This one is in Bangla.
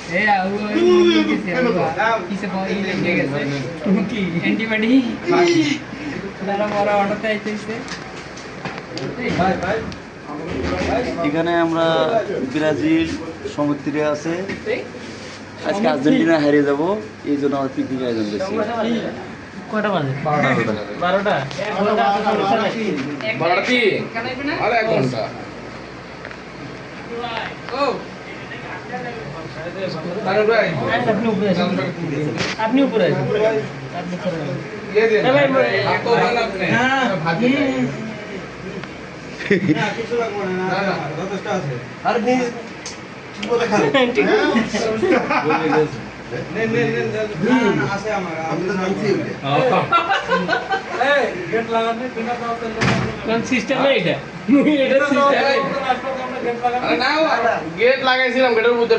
ए आओ किसे बहुत लेके गए की एंटीबॉडी তারা বড় অর্ডারতে আইতেছে ভাই ভাই এখানে আমরা ব্রাজিল সমুদ্রে আছে আজকে আর্জেন্টিনা হারিয়ে যাব এই জন্য আমরা পিকনিক আয়োজন করছি কয়টা বাজে 12টা 12টা আর 1 ঘন্টা ও আপনি উপরে গেট লাগাইছিলাম গেটের মধ্যে